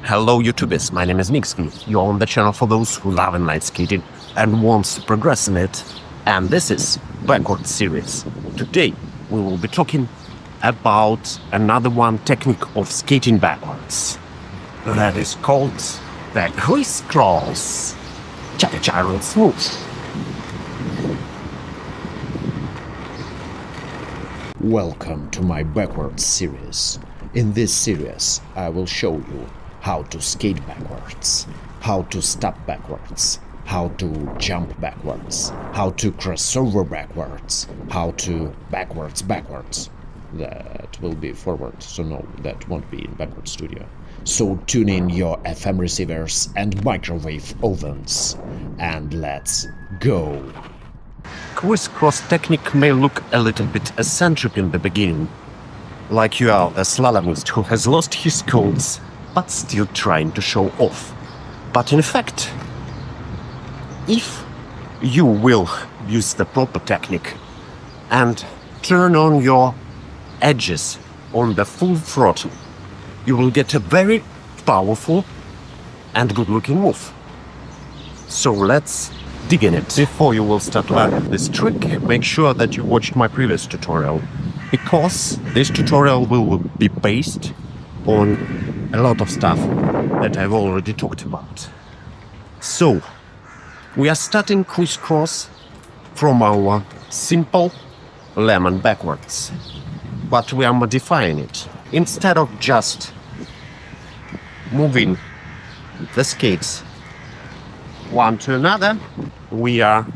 Hello YouTubers, my name is Nixon. You're on the channel for those who love inline skating and wants to progress in it. And this is Backward Series. Today we will be talking about another one technique of skating backwards. That is called the Criss-cross. Cha-cha real smooth. Welcome to my Backwards series. In this series, I will show you how to skate backwards, how to stop backwards, how to jump backwards, how to crossover backwards, how to backwards. That will be forward, so no, that won't be in Backward Studio. So tune in your FM receivers and microwave ovens, and let's go! Criss-cross technique may look a little bit eccentric in the beginning, like you are a slalomist who has lost his codes but still trying to show off. But in fact, if you will use the proper technique and turn on your edges on the full throttle, you will get a very powerful and good looking move. So let's dig in it. Before you will start learning this trick, make sure that you watched my previous tutorial, because this tutorial will be based on a lot of stuff that I've already talked about. So, we are starting Criss-cross from our simple lemon backwards, but we are modifying it. Instead of just moving the skates one to another, we are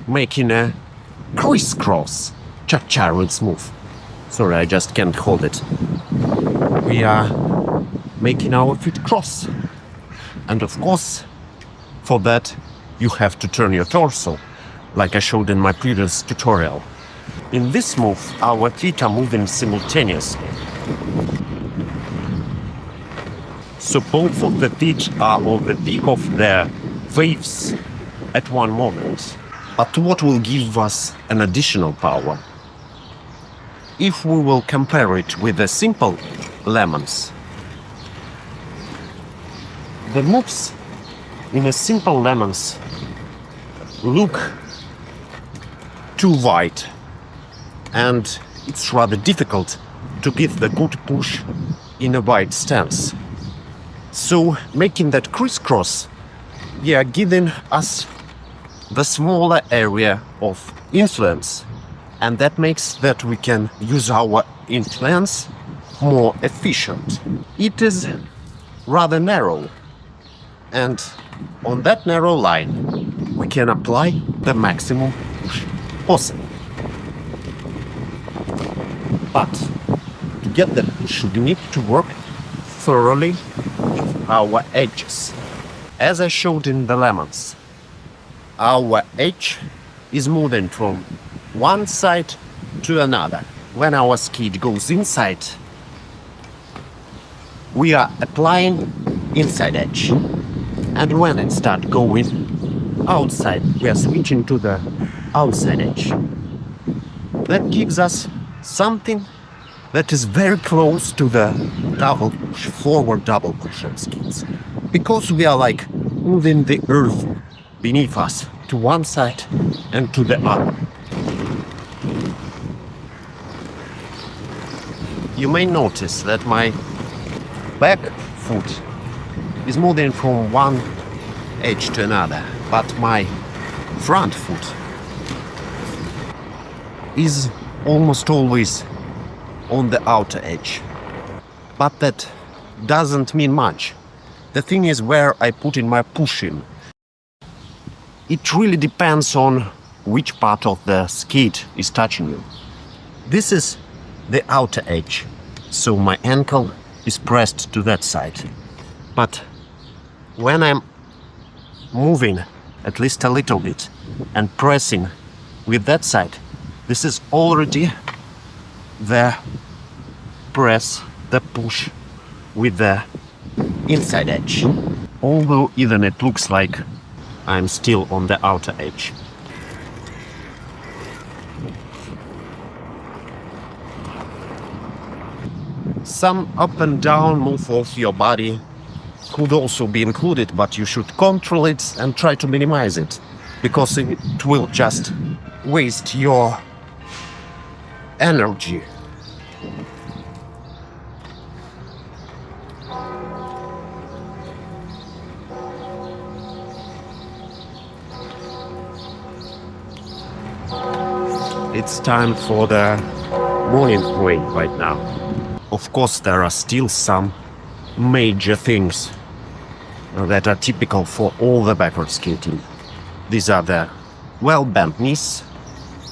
making a criss-cross. Cha-cha real smooth. Sorry, I just can't hold it. We are making our feet cross. And of course, for that, you have to turn your torso, like I showed in my previous tutorial. In this move, our feet are moving simultaneously. So both of the feet are on the peak of their waves at one moment. But what will give us an additional power? If we will compare it with the simple lemons, the moves in a simple lemons look too wide, and it's rather difficult to give the good push in a wide stance. So making that criss-cross, giving us the smaller area of influence, and that makes that we can use our influence more efficient. It is rather narrow, and on that narrow line we can apply the maximum push possible. But to get the push, we need to work thoroughly with our edges. As I showed in the lemons, our edge is moving from one side to another. When our skate goes inside, we are applying inside edge. And when it starts going outside, we are switching to the outside edge. That gives us something that is very close to the double push, forward double push on skates. Because we are like moving the earth beneath us to one side and to the other. You may notice that my back foot is moving from one edge to another, but my front foot is almost always on the outer edge. But that doesn't mean much. The thing is where I put in my push in. It really depends on which part of the skate is touching you. This is the outer edge, so my ankle is pressed to that side. But when I'm moving at least a little bit and pressing with that side, this is already the press, the push with the inside edge. Although even it looks like I'm still on the outer edge. Some up and down move of your body could also be included, but you should control it and try to minimize it, because it will just waste your energy. It's time for the morning parade right now. Of course, there are still some major things that are typical for all the backward skating. These are the well-bent knees,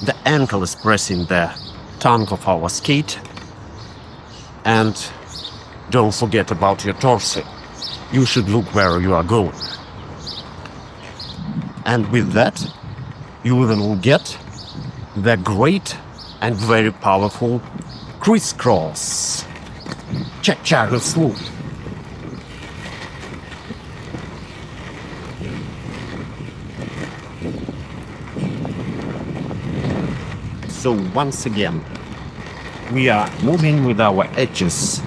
the ankle is pressing the tongue of our skate, and don't forget about your torso. You should look where you are going. And with that, you will get the great and very powerful Criss-cross. Cha-cha slow. So once again, we are moving with our edges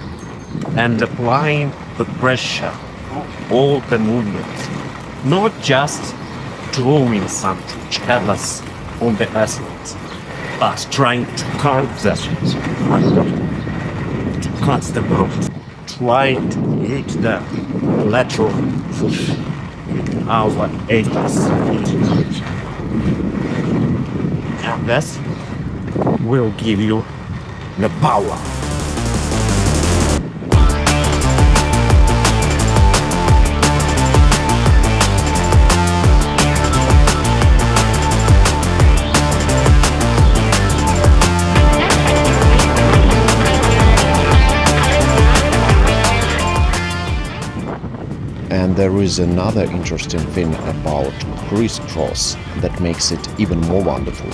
and applying the pressure of all the movements, not just throwing something careless on the asphalt, but trying to cut that, to cut the road, trying to hit the lateral push our edges. And this will give you the power. And there is another interesting thing about Criss-cross that makes it even more wonderful.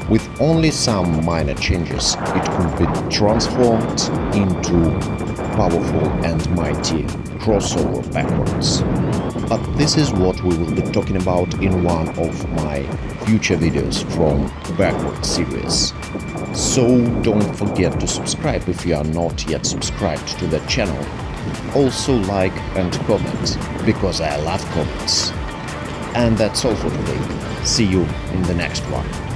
With only some minor changes, it could be transformed into powerful and mighty crossover backwards. But this is what we will be talking about in one of my future videos from Backward series. So don't forget to subscribe if you are not yet subscribed to the channel. Also like and comment, because I love comments. And that's all for today. See you in the next one.